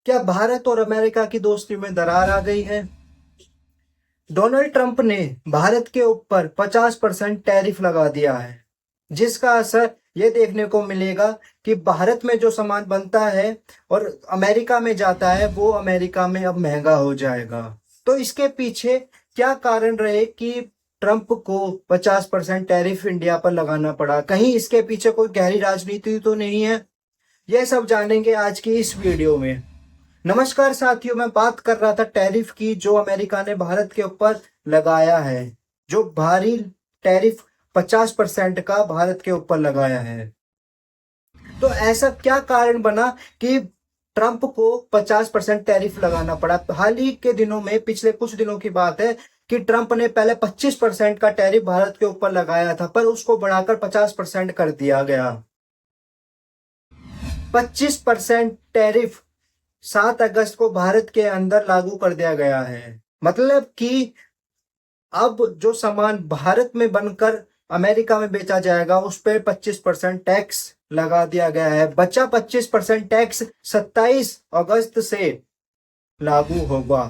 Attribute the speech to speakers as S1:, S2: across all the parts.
S1: क्या भारत और अमेरिका की दोस्ती में दरार आ गई है? डोनाल्ड ट्रंप ने भारत के ऊपर 50% टैरिफ लगा दिया है, जिसका असर ये देखने को मिलेगा कि भारत में जो सामान बनता है और अमेरिका में जाता है वो अमेरिका में अब महंगा हो जाएगा। तो इसके पीछे क्या कारण रहे कि ट्रंप को 50% टैरिफ इंडिया पर लगाना पड़ा? कहीं इसके पीछे कोई गहरी राजनीति तो नहीं है? यह सब जानेंगे आज की इस वीडियो में। नमस्कार साथियों, मैं बात कर रहा था टैरिफ की जो अमेरिका ने भारत के ऊपर लगाया है। जो भारी टैरिफ 50% का भारत के ऊपर लगाया है। तो ऐसा क्या कारण बना कि ट्रंप को 50% टैरिफ लगाना पड़ा? हाल ही के दिनों में, पिछले कुछ दिनों की बात है कि ट्रंप ने पहले 25% का टैरिफ भारत के ऊपर लगाया था, पर उसको बढ़ाकर 50% कर दिया गया। 25% टैरिफ 7 अगस्त को भारत के अंदर लागू कर दिया गया है। मतलब कि अब जो सामान भारत में बनकर अमेरिका में बेचा जाएगा उस पर 25% टैक्स लगा दिया गया है। बचा 25% टैक्स 27 अगस्त से लागू होगा।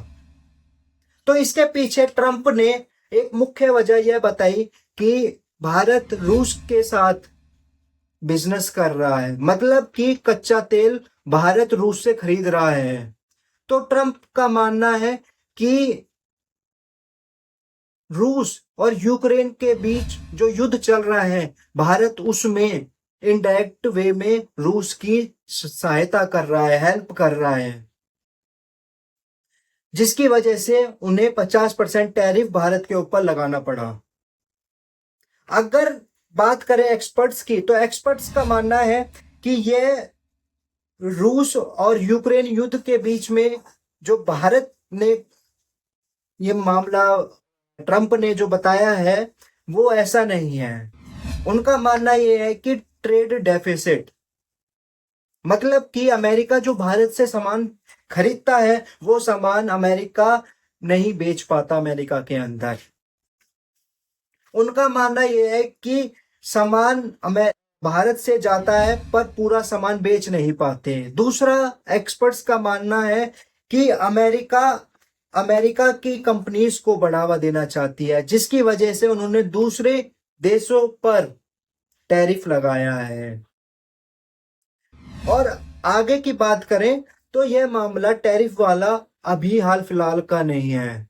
S1: तो इसके पीछे ट्रंप ने एक मुख्य वजह यह बताई कि भारत रूस के साथ बिजनेस कर रहा है, मतलब कि कच्चा तेल भारत रूस से खरीद रहा है। तो ट्रंप का मानना है कि रूस और यूक्रेन के बीच जो युद्ध चल रहा है, भारत उसमें इनडायरेक्ट वे में रूस की सहायता कर रहा है, हेल्प कर रहा है, जिसकी वजह से उन्हें 50% टैरिफ भारत के ऊपर लगाना पड़ा। अगर बात करें एक्सपर्ट्स की, तो एक्सपर्ट्स का मानना है कि यह रूस और यूक्रेन युद्ध के बीच में जो भारत ने ये मामला ट्रंप ने जो बताया है वो ऐसा नहीं है। उनका मानना ये है कि ट्रेड डेफिसिट, मतलब कि अमेरिका जो भारत से सामान खरीदता है वो सामान अमेरिका नहीं बेच पाता अमेरिका के अंदर। उनका मानना यह है कि सामान भारत से जाता है पर पूरा सामान बेच नहीं पाते। दूसरा, एक्सपर्ट्स का मानना है कि अमेरिका अमेरिका की कंपनीज को बढ़ावा देना चाहती है, जिसकी वजह से उन्होंने दूसरे देशों पर टैरिफ लगाया है। और आगे की बात करें तो यह मामला टैरिफ वाला अभी हाल फिलहाल का नहीं है।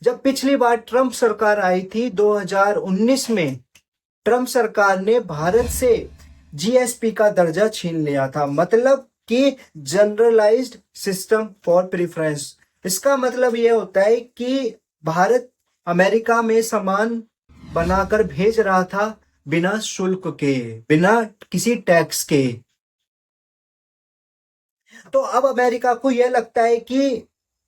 S1: जब पिछली बार ट्रंप सरकार आई थी 2019 में, ट्रंप सरकार ने भारत से जीएसपी का दर्जा छीन लिया था, मतलब कि जनरलाइज्ड सिस्टम फॉर प्रेफरेंस। इसका मतलब यह होता है कि भारत अमेरिका में सामान बनाकर भेज रहा था बिना शुल्क के, बिना किसी टैक्स के। तो अब अमेरिका को यह लगता है कि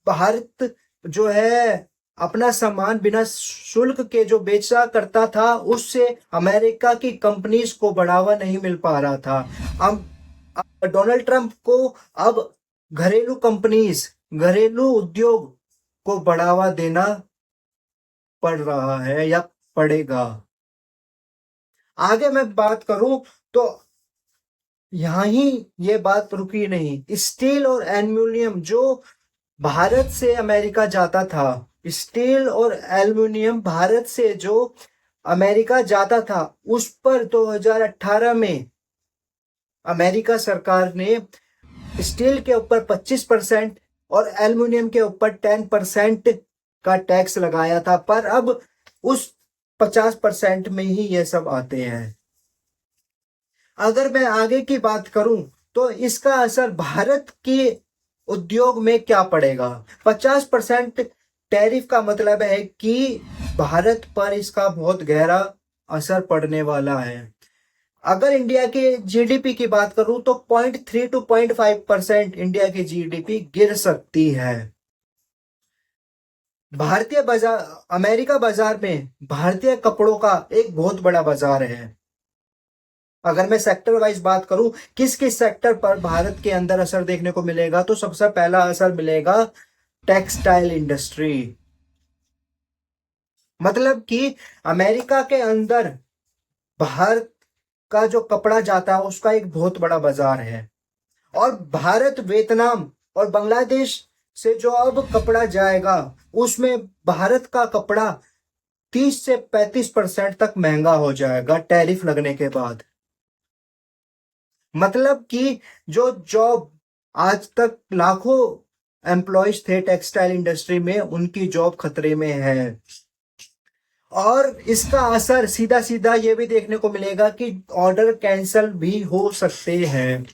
S1: भारत जो है अपना सामान बिना शुल्क के जो बेचा करता था, उससे अमेरिका की कंपनीज को बढ़ावा नहीं मिल पा रहा था। अब डोनाल्ड ट्रंप को अब घरेलू कंपनीज, घरेलू उद्योग को बढ़ावा देना पड़ रहा है या पड़ेगा। आगे मैं बात करूं तो यहां ही ये बात रुकी नहीं। स्टील और एल्युमिनियम जो भारत से अमेरिका जाता था, स्टील और एल्युमिनियम भारत से जो अमेरिका जाता था, उस पर 2018 में अमेरिका सरकार ने स्टील के ऊपर 25% और एल्युमिनियम के ऊपर 10% का टैक्स लगाया था, पर अब उस 50% में ही ये सब आते हैं। अगर मैं आगे की बात करूं तो इसका असर भारत के उद्योग में क्या पड़ेगा? 50% टैरिफ का मतलब है कि भारत पर इसका बहुत गहरा असर पड़ने वाला है। अगर इंडिया के जीडीपी की बात करूं तो 0.3 to 0.5% इंडिया की जीडीपी गिर सकती है। भारतीय बाजार, अमेरिका बाजार में भारतीय कपड़ों का एक बहुत बड़ा बाजार है। अगर मैं सेक्टर वाइज बात करूं किस किस सेक्टर पर भारत के अंदर असर देखने को मिलेगा, तो सबसे पहला असर मिलेगा टेक्सटाइल इंडस्ट्री। मतलब कि अमेरिका के अंदर भारत का जो कपड़ा जाता है उसका एक बहुत बड़ा बाजार है। और भारत वियतनाम और बांग्लादेश से जो अब कपड़ा जाएगा उसमें भारत का कपड़ा 30 से 35% तक महंगा हो जाएगा टैरिफ लगने के बाद। मतलब कि जो जॉब आज तक लाखों एम्प्लॉयज थे टेक्सटाइल इंडस्ट्री में, उनकी जॉब खतरे में है। और इसका असर सीधा सीधा ये भी देखने को मिलेगा कि ऑर्डर कैंसल भी हो सकते हैं।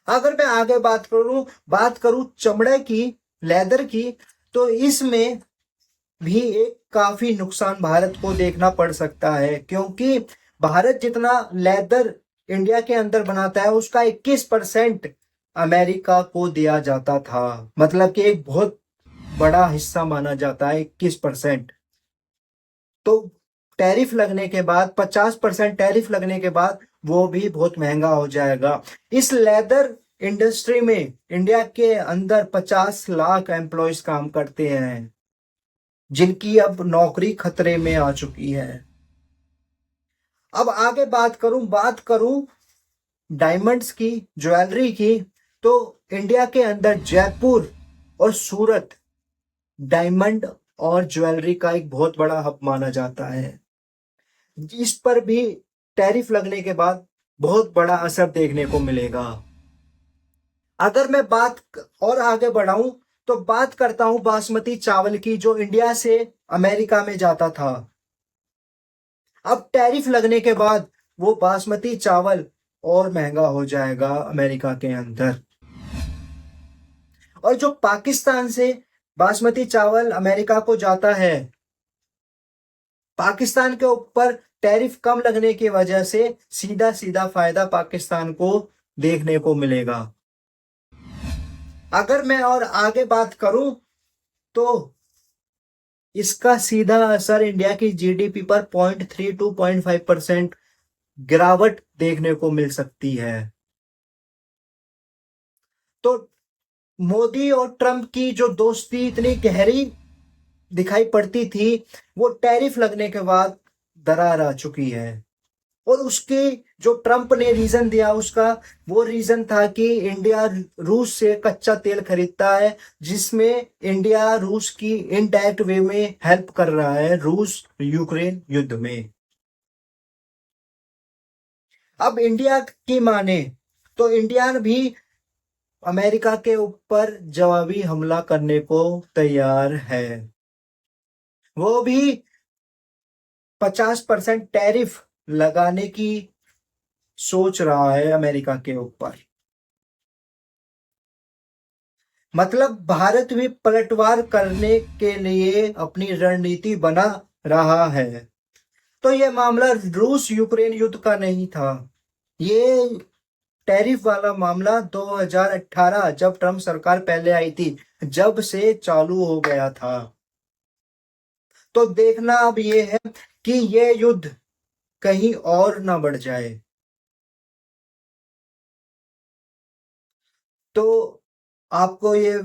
S1: अगर मैं आगे बात करूं चमड़े की, लेदर की, तो इसमें भी एक काफी नुकसान भारत को देखना पड़ सकता है, क्योंकि भारत जितना लेदर इंडिया के अंदर बनाता है उसका 21% अमेरिका को दिया जाता था। मतलब कि एक बहुत बड़ा हिस्सा माना जाता है 21%। तो टैरिफ लगने के बाद 50% टैरिफ लगने के बाद वो भी बहुत महंगा हो जाएगा। इस लेदर इंडस्ट्री में इंडिया के अंदर 50 लाख एम्प्लॉयज काम करते हैं, जिनकी अब नौकरी खतरे में आ चुकी है। अब आगे बात करूं डायमंड्स की, ज्वेलरी की, तो इंडिया के अंदर जयपुर और सूरत डायमंड और ज्वेलरी का एक बहुत बड़ा हब माना जाता है। इस पर भी टैरिफ लगने के बाद बहुत बड़ा असर देखने को मिलेगा। अगर मैं बात और आगे बढ़ाऊं तो बात करता हूं बासमती चावल की, जो इंडिया से अमेरिका में जाता था। अब टैरिफ लगने के बाद वो बासमती चावल और महंगा हो जाएगा अमेरिका के अंदर। और जो पाकिस्तान से बासमती चावल अमेरिका को जाता है, पाकिस्तान के ऊपर टैरिफ कम लगने की वजह से सीधा सीधा फायदा पाकिस्तान को देखने को मिलेगा। अगर मैं और आगे बात करूं तो इसका सीधा असर इंडिया की जीडीपी पर 0.3 to 0.5% गिरावट देखने को मिल सकती है। तो मोदी और ट्रंप की जो दोस्ती इतनी गहरी दिखाई पड़ती थी, वो टैरिफ लगने के बाद दरार आ चुकी है। और उसके जो ट्रंप ने रीजन दिया, उसका वो रीजन था कि इंडिया रूस से कच्चा तेल खरीदता है, जिसमें इंडिया रूस की इनडायरेक्ट वे में हेल्प कर रहा है रूस यूक्रेन युद्ध में। अब इंडिया की माने तो इंडिया भी अमेरिका के ऊपर जवाबी हमला करने को तैयार है। वो भी 50% टैरिफ लगाने की सोच रहा है अमेरिका के ऊपर। मतलब भारत भी पलटवार करने के लिए अपनी रणनीति बना रहा है। तो ये मामला रूस यूक्रेन युद्ध का नहीं था, ये टैरिफ वाला मामला 2018 जब ट्रंप सरकार पहले आई थी, जब से चालू हो गया था। तो देखना अब ये है कि ये युद्ध कहीं और ना बढ़ जाए। तो आपको ये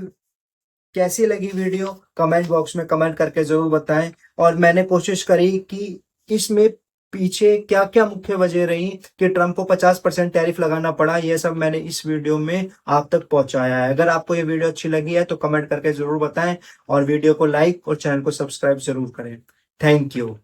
S1: कैसी लगी वीडियो, कमेंट बॉक्स में कमेंट करके जरूर बताएं। और मैंने कोशिश करी कि इसमें पीछे क्या क्या मुख्य वजह रही कि ट्रंप को 50% टैरिफ लगाना पड़ा, ये सब मैंने इस वीडियो में आप तक पहुंचाया है। अगर आपको ये वीडियो अच्छी लगी है तो कमेंट करके जरूर बताएं, और वीडियो को लाइक और चैनल को सब्सक्राइब जरूर करें। Thank you.